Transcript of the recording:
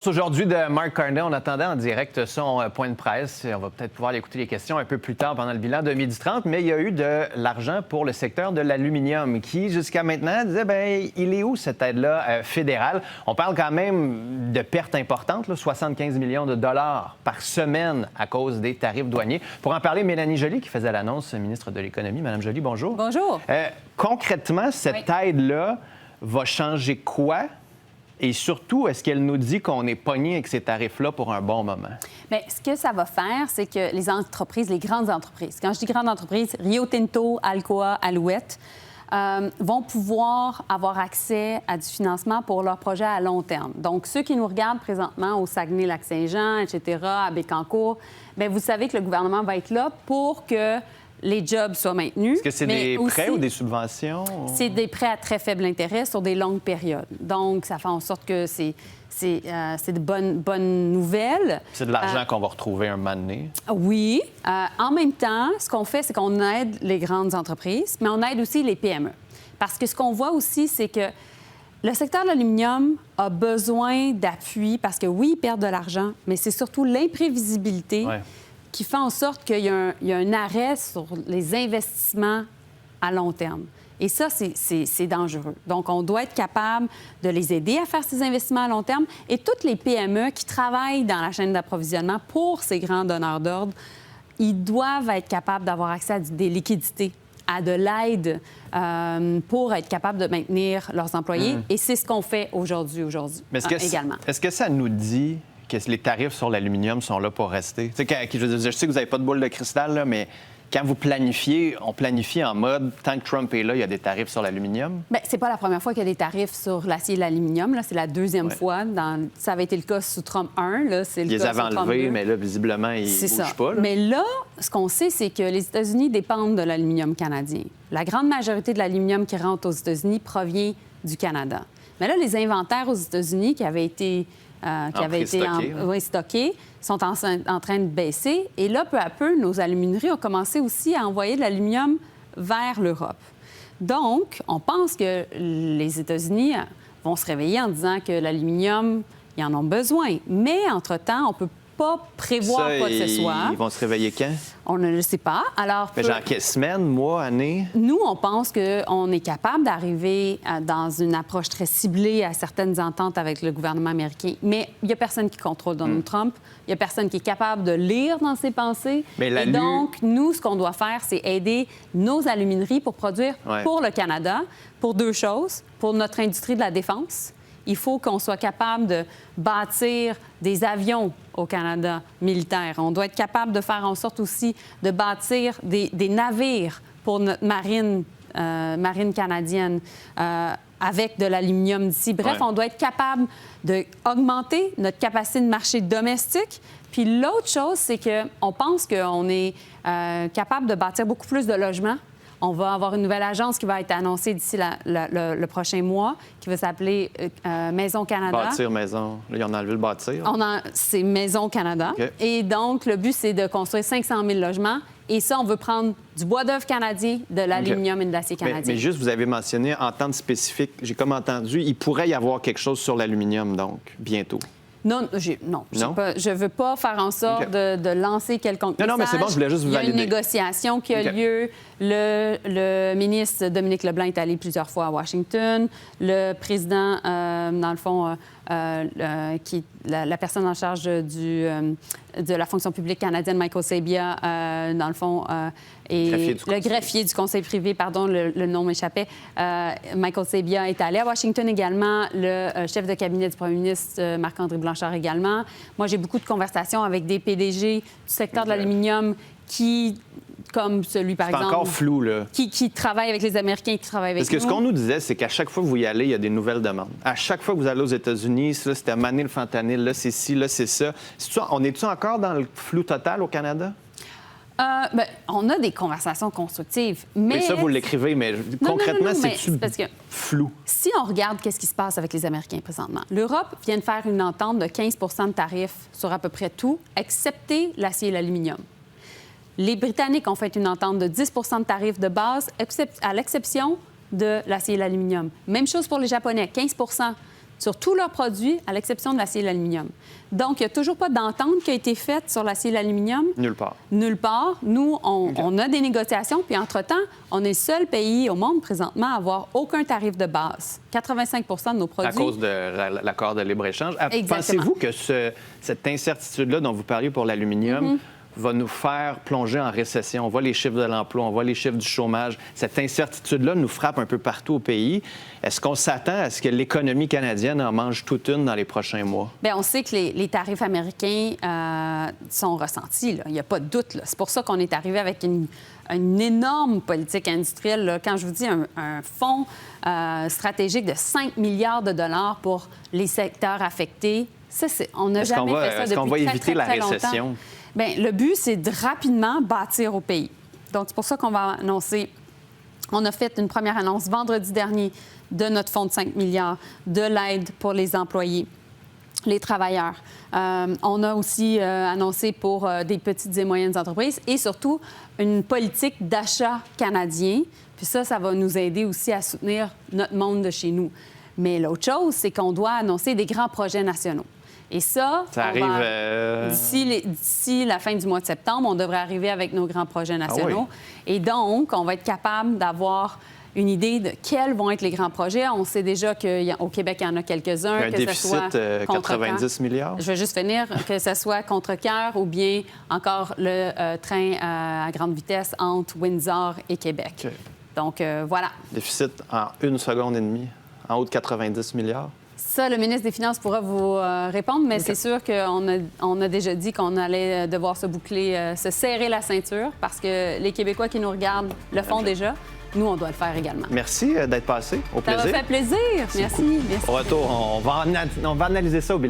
Aujourd'hui de Mark Carney, on attendait en direct son point de presse. On va peut-être pouvoir écouter les questions un peu plus tard pendant le bilan de 12h30, mais il y a eu de l'argent pour le secteur de l'aluminium qui, jusqu'à maintenant, disait, bien, il est où cette aide-là fédérale? On parle quand même de pertes importantes, là, 75 millions de dollars par semaine à cause des tarifs douaniers. Pour en parler, Mélanie Joly, qui faisait l'annonce, ministre de l'Économie. Madame Joly, bonjour. Bonjour. Concrètement, cette aide-là va changer quoi? Et surtout, est-ce qu'elle nous dit qu'on est pogné avec ces tarifs-là pour un bon moment? Bien, ce que ça va faire, c'est que les entreprises, les grandes entreprises, quand je dis grandes entreprises, Rio Tinto, Alcoa, Alouette, vont pouvoir avoir accès à du financement pour leurs projets à long terme. Donc, ceux qui nous regardent présentement au Saguenay-Lac-Saint-Jean, etc., à Bécancour, bien, vous savez que le gouvernement va être là pour que les jobs soient maintenus. Est-ce que c'est des prêts ou des subventions? C'est des prêts à très faible intérêt sur des longues périodes. Donc, ça fait en sorte que c'est de bonnes nouvelles. C'est de l'argent qu'on va retrouver un moment donné. Oui. En même temps, ce qu'on fait, c'est qu'on aide les grandes entreprises, mais on aide aussi les PME. Parce que ce qu'on voit aussi, c'est que le secteur de l'aluminium a besoin d'appui parce que, oui, ils perdent de l'argent, mais c'est surtout l'imprévisibilité qui fait en sorte qu'il y a un arrêt sur les investissements à long terme. Et ça, c'est dangereux. Donc, on doit être capable de les aider à faire ces investissements à long terme. Et toutes les PME qui travaillent dans la chaîne d'approvisionnement pour ces grands donneurs d'ordre, ils doivent être capables d'avoir accès à des liquidités, à de l'aide pour être capables de maintenir leurs employés. Et c'est ce qu'on fait aujourd'hui également. Est-ce que ça nous dit que les tarifs sur l'aluminium sont là pour rester? Je sais que vous n'avez pas de boule de cristal, là, mais quand vous planifiez, on planifie en mode, tant que Trump est là, il y a des tarifs sur l'aluminium? Bien, c'est pas la première fois qu'il y a des tarifs sur l'acier et l'aluminium. Là, c'est la deuxième fois. Ça avait été le cas sous Trump 1. Là, c'est le ils les avaient enlevés, mais là, visiblement, ils ne bougent pas. Là. Mais là, ce qu'on sait, c'est que les États-Unis dépendent de l'aluminium canadien. La grande majorité de l'aluminium qui rentre aux États-Unis provient du Canada. Mais là, les inventaires aux États-Unis qui avaient été stockés sont en train de baisser. Et là, peu à peu, nos alumineries ont commencé aussi à envoyer de l'aluminium vers l'Europe. Donc, on pense que les États-Unis vont se réveiller en disant que l'aluminium, ils en ont besoin. Mais, entre-temps, on ne peut pas prévoir quoi que ce soit. Ils vont se réveiller quand? On ne le sait pas. Alors, genre quelle semaine, mois, année? Nous, on pense qu'on est capable d'arriver dans une approche très ciblée à certaines ententes avec le gouvernement américain. Mais il n'y a personne qui contrôle Donald Trump. Il n'y a personne qui est capable de lire dans ses pensées. Et donc, nous, ce qu'on doit faire, c'est aider nos alumineries pour produire pour le Canada, pour deux choses. Pour notre industrie de la défense, il faut qu'on soit capable de bâtir des avions au Canada militaire. On doit être capable de faire en sorte aussi de bâtir des navires pour notre marine canadienne avec de l'aluminium d'ici. Bref, on doit être capable d'augmenter notre capacité de marché domestique. Puis l'autre chose, c'est qu'on pense qu'on est capable de bâtir beaucoup plus de logements. On va avoir une nouvelle agence qui va être annoncée d'ici le prochain mois, qui va s'appeler Maison Canada. Bâtir maison. Là, ils ont enlevé le bâtir. C'est Maison Canada. Okay. Et donc, le but, c'est de construire 500 000 logements. Et ça, on veut prendre du bois d'œuvre canadien, de l'aluminium et de l'acier canadien. Mais juste, vous avez mentionné entente spécifique. J'ai comme entendu, il pourrait y avoir quelque chose sur l'aluminium, donc, bientôt. Non, je ne veux pas faire en sorte de lancer quelconque message. Non, mais c'est bon, je voulais juste vous valider. Il y a une négociation qui a lieu. Le ministre Dominique Leblanc est allé plusieurs fois à Washington. Le président, dans le fond, qui est la personne en charge de la fonction publique canadienne, Michael Sabia, dans le fond, et le greffier du conseil privé, pardon, le nom m'échappait. Michael Sabia est allé à Washington également. Le chef de cabinet du premier ministre, Marc-André Blanchard également. Moi, j'ai beaucoup de conversations avec des PDG du secteur de l'aluminium qui, comme celui, par exemple... C'est encore flou, là. Qui travaille avec les Américains, qui travaille avec nous. Parce que ce qu'on nous disait, c'est qu'à chaque fois que vous y allez, il y a des nouvelles demandes. À chaque fois que vous allez aux États-Unis, ça, c'était Manil Fentanyl, là, c'est ci, là, c'est ça. On est-tu encore dans le flou total au Canada? On a des conversations constructives. Mais ça, vous l'écrivez, mais concrètement, c'est-tu flou? Si on regarde qu'est-ce qui se passe avec les Américains présentement, l'Europe vient de faire une entente de 15 de tarifs sur à peu près tout, excepté l'acier et l'aluminium. Les Britanniques ont fait une entente de 10 de tarifs de base, à l'exception de l'acier et l'aluminium. Même chose pour les Japonais, 15 sur tous leurs produits, à l'exception de l'acier et l'aluminium. Donc, il n'y a toujours pas d'entente qui a été faite sur l'acier et l'aluminium. Nulle part. Nulle part. Nous, on a des négociations, puis entre-temps, on est le seul pays au monde présentement à avoir aucun tarif de base. 85 de nos produits... À cause de l'accord de libre-échange. Exactement. Pensez-vous que cette incertitude-là dont vous parliez pour l'aluminium va nous faire plonger en récession? On voit les chiffres de l'emploi, on voit les chiffres du chômage. Cette incertitude-là nous frappe un peu partout au pays. Est-ce qu'on s'attend à ce que l'économie canadienne en mange toute une dans les prochains mois? Bien, on sait que les tarifs américains sont ressentis, là. Il n'y a pas de doute, là. C'est pour ça qu'on est arrivé avec une énorme politique industrielle, là. Quand je vous dis un fonds stratégique de 5 milliards de dollars pour les secteurs affectés, ça, on n'a jamais fait ça depuis Est-ce qu'on va très, éviter très, la très longtemps. récession? Bien, le but, c'est de rapidement bâtir au pays. Donc, c'est pour ça qu'on va annoncer... On a fait une première annonce vendredi dernier de notre fonds de 5 milliards, de l'aide pour les employés, les travailleurs. On a aussi annoncé pour des petites et moyennes entreprises et surtout une politique d'achat canadien. Puis ça va nous aider aussi à soutenir notre monde de chez nous. Mais l'autre chose, c'est qu'on doit annoncer des grands projets nationaux. Et ça arrive d'ici la fin du mois de septembre, on devrait arriver avec nos grands projets nationaux. Ah oui. Et donc, on va être capable d'avoir une idée de quels vont être les grands projets. On sait déjà qu'au Québec, il y en a quelques-uns. Un déficit 90 milliards. Je vais juste finir, que ce soit Contrecœur ou bien encore le train à grande vitesse entre Windsor et Québec. Okay. Donc, voilà. Déficit en 1 seconde et demie, en haut de 90 milliards. Ça, le ministre des Finances pourra vous répondre, mais c'est sûr qu'on a déjà dit qu'on allait devoir se boucler, se serrer la ceinture, parce que les Québécois qui nous regardent le font déjà. Nous, on doit le faire également. Merci d'être passé. Au plaisir. Ça m'a fait plaisir. Merci. Au retour, on va analyser ça au bilan.